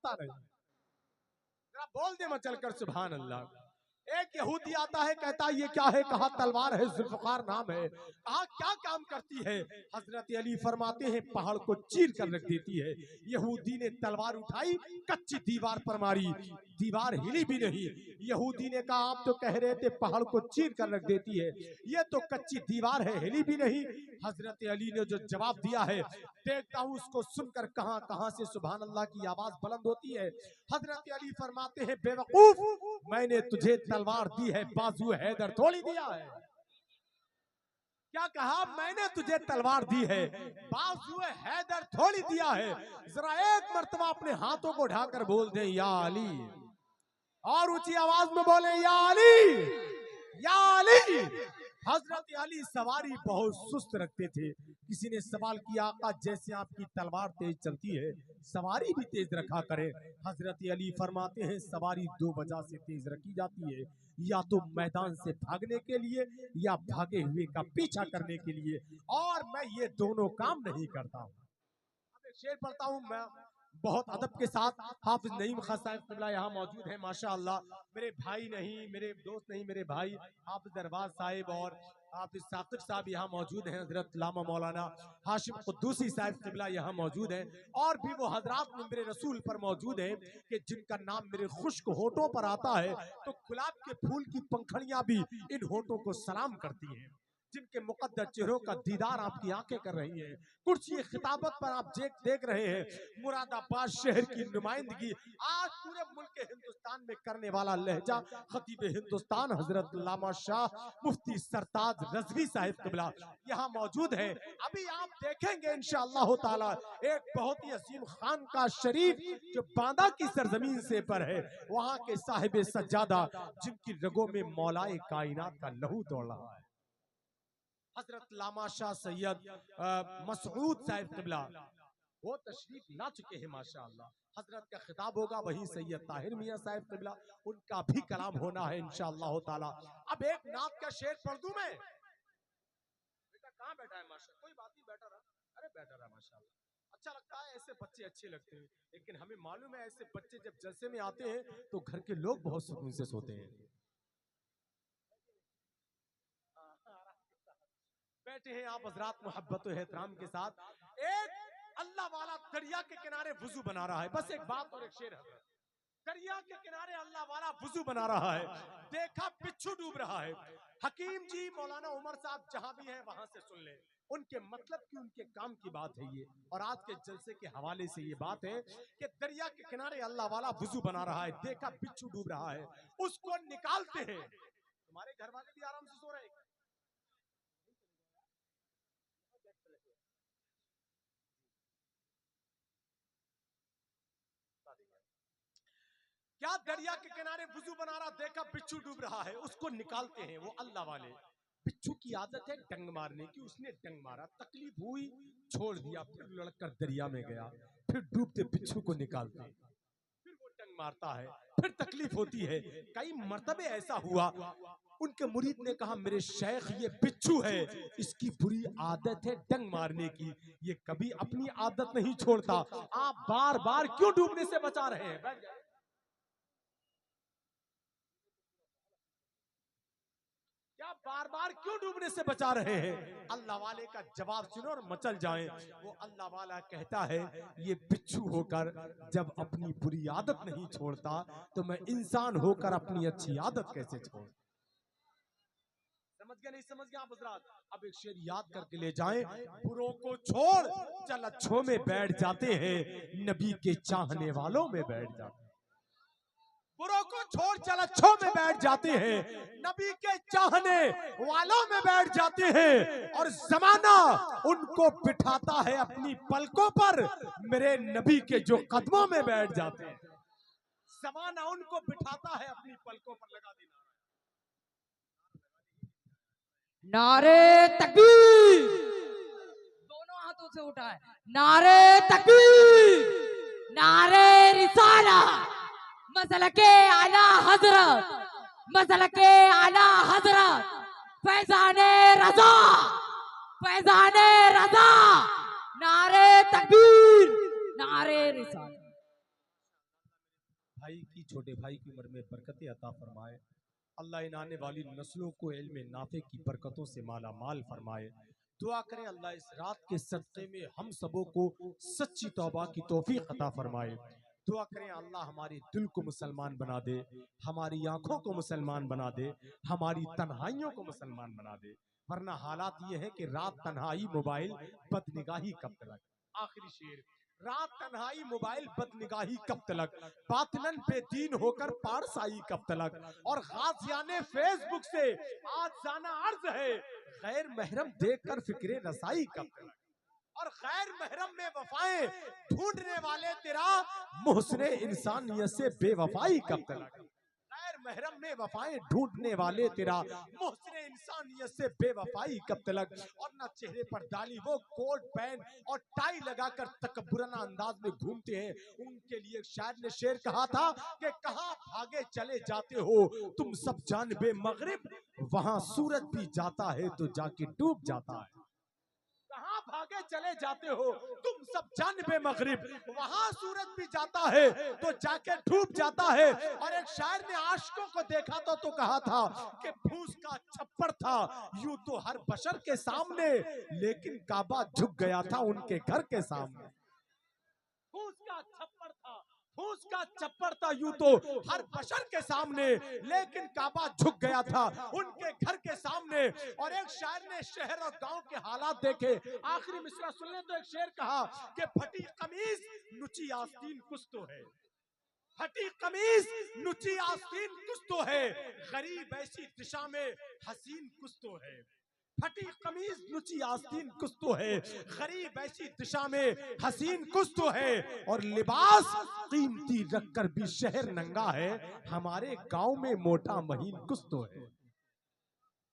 बोलता रहे, जरा बोल दे मचल कर सुभान अल्लाह। एक यहूदी आता है, कहता ये क्या है, कहा तलवार है, जुल्फकार नाम है, कहा क्या काम करती है। हजरत अली फरमाते हैं पहाड़ को चीर कर रख देती है। यहूदी ने तलवार उठाई, कच्ची दीवार पर मारी, दीवार हिली भी नहीं। यहूदी ने कहा आप तो कह रहे थे पहाड़ को चीर कर रख देती है, ये तो कच्ची दीवार है, हिली भी नहीं। हजरत अली ने जो जवाब दिया है, देखता हूं उसको सुनकर कहां कहां से सुभान अल्लाह की आवाज बुलंद होती है। हजरत अली फरमाते हैं बेवकूफ, मैंने तुझे तलवार दी है, बाजू हैदर थोड़ी दिया है। क्या कहा, मैंने तुझे तलवार दी है, बाजू हैदर थोड़ी दिया है। जरा एक मर्तबा अपने हाथों को उठाकर बोल दे या अली, और ऊंची आवाज में बोले या अली, या अली। हजरत अली सवारी बहुत सुस्त रखते थे। किसी ने सवाल किया आका जैसे आपकी तलवार तेज चलती है, सवारी भी तेज रखा करें। हजरत अली फरमाते हैं सवारी दो वजह से तेज रखी जाती है, या तो मैदान से भागने के लिए, या भागे हुए का पीछा करने के लिए, और मैं ये दोनों काम नहीं करता हूँ। अब एक शेर पढ़ता हूँ मैं बहुत अदब के साथ। हाफिज नईम खान साहब क़िबला यहाँ मौजूद है, माशाअल्लाह। मेरे भाई नहीं, मेरे दोस्त नहीं, मेरे भाई हाफिज दरबार साहिब और हाफिज साकिब साहब यहाँ मौजूद हैं। हजरत लामा मौलाना हाशिम कुद्दूसी साहब क़िबला यहाँ मौजूद हैं, और भी वो हजरात मेरे रसूल पर मौजूद हैं कि जिनका नाम मेरे खुश्क होठों पर आता है तो गुलाब के फूल की पंखड़ियां भी इन होठों को सलाम करती हैं। जिनके मुकद्दस चेहरों का दीदार आपकी आंखें कर रही हैं। कुर्सी खिताबत पर आप देख रहे हैं मुरादाबाद शहर की नुमाइंदगी आज पूरे मुल्क हिंदुस्तान में करने वाला लहजा खतीब हिंदुस्तान हजरत अल्लामा शाह मुफ्ती सरताज रज़वी साहिब क़िबला यहाँ मौजूद है। अभी आप देखेंगे इंशाअल्लाह ताला एक बहुत ही अजीम खानका शरीफ जो बांदा की सरजमीन से पर है, वहाँ के साहिब सज्जादा जिनकी रगों में मौलाए कायनात का लहू दौड़ रहा है, हजरत लामा शाह सैयद मसऊद साहिब क़िबला वो तशरीफ ला चुके हैं माशाअल्लाह। हजरत का खिताब होगा, वही सैयद ताहिर मियां साहिब क़िबला उनका भी कलाम होना है इंशाअल्लाह ताला। अब एक नात का शेर पढ़ दूं मैं। बेटा कहाँ बैठा है माशाअल्लाह, कोई बात नहीं बैठा रहा, अरे बैठा रहा माशाअल्लाह। अच्छा लगता है, ऐसे बच्चे अच्छे लगते हैं, लेकिन हमें मालूम है ऐसे बच्चे जब जलसे में आते हैं तो घर के लोग बहुत सुकून से सोते हैं। बैठे हैं आप हजरात मोहब्बत और एहतराम के साथ। एक अल्लाह वाला दरिया के किनारे वुजू बना रहा है, बस एक बात और एक शेर है। दरिया के किनारे अल्लाह वाला वुजू बना रहा है, देखा बिच्छू डूब रहा है। हकीम जी मौलाना उमर साहब जहां भी हैं वहां से सुन ले, उनके मतलब की उनके काम की बात है ये। और आज के जलसे के हवाले से ये बात है कि दरिया के किनारे अल्लाह वाला वुजू बना रहा है, देखा बिच्छू डूब रहा है, उसको निकालते हैं। तुम्हारे घर वाले भी आराम से सो रहे हैं, क्या दरिया के किनारे वुजू बना रहा, देखा बिच्छू डूब रहा है, उसको निकालते हैं वो अल्लाह वाले। बिच्छू की आदत है डंग मारने की, उसने डंग मारा, तकलीफ हुई, छोड़ दिया, फिर लड़कर दरिया में गया, फिर डूबते बिच्छू को निकालते हैं, फिर वो डंग मारता है, फिर तकलीफ होती है। कई मर्तबे ऐसा हुआ, उनके मुरीद ने कहा मेरे शेख ये बिच्छू है, इसकी बुरी आदत है डंग मारने की, ये कभी अपनी आदत नहीं छोड़ता, आप बार बार क्यों डूबने से बचा रहे हैं? क्या बार बार क्यों डूबने से बचा रहे हैं? अल्लाह वाले का जवाब सुनो और मचल जाएं। वो अल्लाह वाला कहता है ये बिच्छू होकर जब अपनी बुरी आदत नहीं छोड़ता तो मैं इंसान होकर अपनी अच्छी आदत कैसे छोड़? समझ गया नहीं समझ गया आप हजरात? अब एक शेर याद करके ले जाएं, बुरों को छोड़ चल अच्छों में बैठ जाते हैं, नबी के चाहने वालों में बैठ जाते हैं। बुरों को छोड़ चल अच्छों में बैठ जाते हैं, नबी के चाहने वालों में बैठ जाते हैं, और जमाना उनको बिठाता है अपनी पलकों पर, मेरे नबी के जो कदमों में बैठ जाते हैं। जमाना उनको बिठाता है अपनी पलकों पर, लगा देना नारे तकबीर, दोनों हाथों से उठाए, नारे तकबीर, नारे रिसाला, मसलके आला हजरत, मसलके आला हजरत, फैजाने रजा, फैजाने रजा, नारे तकबीर, नारे रिसाला। भाई की, छोटे भाई की उम्र में बरकतें अता फरमाए। अल्लाह इन आने वाली नस्लों को इल्म नाफे की बरकतों से माला माल फरमाए। दुआ करें अल्लाह इस रात के सदक़े में हम सबों को सच्ची तौबा की तौफीक अता फरमाए। दुआ करें अल्लाह हमारे दिल को मुसलमान बना दे, हमारी आंखों को मुसलमान बना दे, हमारी तन्हाइयों को मुसलमान बना दे। वरना हालात ये है कि रात तन्हाई मोबाइल बदनिगाही कब तक। आखिरी शेर, रात तन्हाई मोबाइल बदनिगाही कब तलक, बातिनन बेदीन होकर पारसाई कब तलक, और गाजियाने फेसबुक से आज जाना अर्ज है, गैर महरम देखकर फिक्रे रसाई कब तलक, और गैर महरम में वफाएं ढूंढने वाले तेरा मुहस्ने इंसानियत से बेवफाई कब तलक। गैर महरम में वफाएं ढूंढने वाले तेरा मुहस्ने इंसानियत से बेवफाई कब तलक, और न चेहरे पर डाली वो कोट पैंट और टाई लगाकर तकब्बुराना अंदाज में घूमते हैं। उनके लिए शायर ने शेर कहा था कि कहां भागे चले जाते हो तुम सब जानबे मगरिब, वहां सूरज भी जाता है तो जाके डूब जाता है। कहां भागे चले जाते हो तुम सब जानबे मगरिब, वहां सूरज भी जाता है तो जाके डूब जाता है। और एक शायर ने आशिकों को देखा तो कहा था कि फूस का छप्पर था यूं तो हर बशर के सामने, लेकिन काबा झुक गया था उनके घर के सामने। फूस का छप्पर था, फूस का छप्पर था यूं तो हर बशर के सामने, लेकिन काबा झुक गया था उनके घर के सामने। और एक शायर ने शहर और गांव के हालात देखे। आखिरी मिसरा सुन ले तो एक शेर कहा कि फटी कमीज नुची आस्तीन कुछ तो है, फटी कमीज नुची आस्तीन कुछ तो है, गरीब ऐसी दिशा में हसीन कुछ तो है। फटी कमीज नुची आस्तीन कुछ तो है, गरीब ऐसी दिशा में हसीन कुछ तो है, और लिबास कीमती रखकर भी शहर नंगा है, हमारे गांव में मोटा महीन कुछ तो है।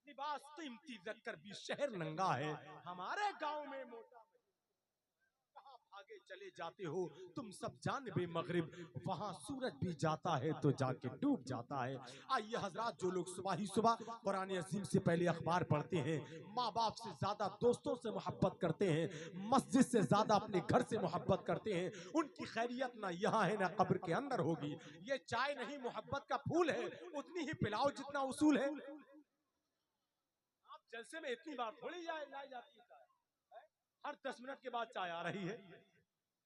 लिबास कीमती रखकर भी शहर नंगा है, हमारे गांव में मोटा महीन। कहां भागे चले जाते हो तुम सब जानबे मगरिब, वहां सूरज भी जाता है तो जाके डूब जाता है। आइए हजरात, जो लोग सुबह ही सुबह कुरान अजीम से पहले अखबार पढ़ते हैं, माँ बाप से ज्यादा दोस्तों से मोहब्बत करते हैं, मस्जिद से ज्यादा अपने घर से मोहब्बत करते हैं, उनकी खैरियत ना यहाँ है ना कब्र के अंदर होगी। ये चाय नहीं मोहब्बत का फूल है, उतनी ही पिलाओ जितना उसूल है। आप जलसे में इतनी बार थोड़ी लाई जाती है, हर 10 मिनट के बाद चाय आ रही है।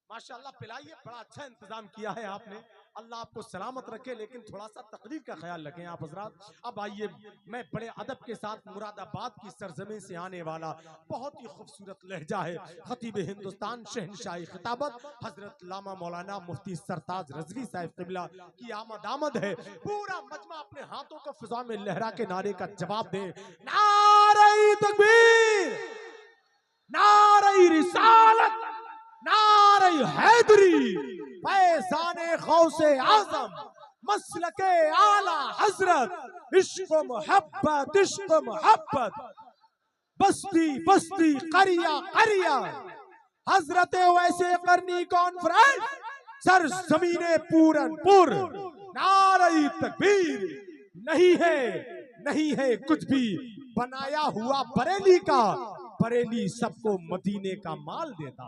माशाल्लाह पिलाइए, बड़ा अच्छा इंतजाम किया है आपने, अल्लाह आपको सलामत रखे। लेकिन थोड़ा सा तकदीर का ख्याल रखें आप हजरात। अब आइए, मैं बड़े अदब के साथ मुरादाबाद की सरजमीन से आने वाला बहुत ही खूबसूरत लहजा है, खतीब हिंदुस्तान शहनशाही खिताबत हजरत लामा मौलाना मुफ्ती सरताज रजवी साहिब क़िबला की आमद है। पूरा मजमा अपने हाथों को फिजा में लहरा के नारे का जवाब दे, नारे तकबीर, नारे रिसालत, नारे हैदरी, फैज़ाने गौसे आज़म, मसलके आला हजरत, इश्क मोहब्बत, इश्क मोहब्बत, बस्ती बस्ती करिया करिया, हजरते वैसे करनी कॉन्फ्रेंस, सर जमीने पूरनपुर, नारे तकबीर। नहीं है कुछ भी बनाया हुआ बरेली का, बरेली सबको मदीने का माल देता।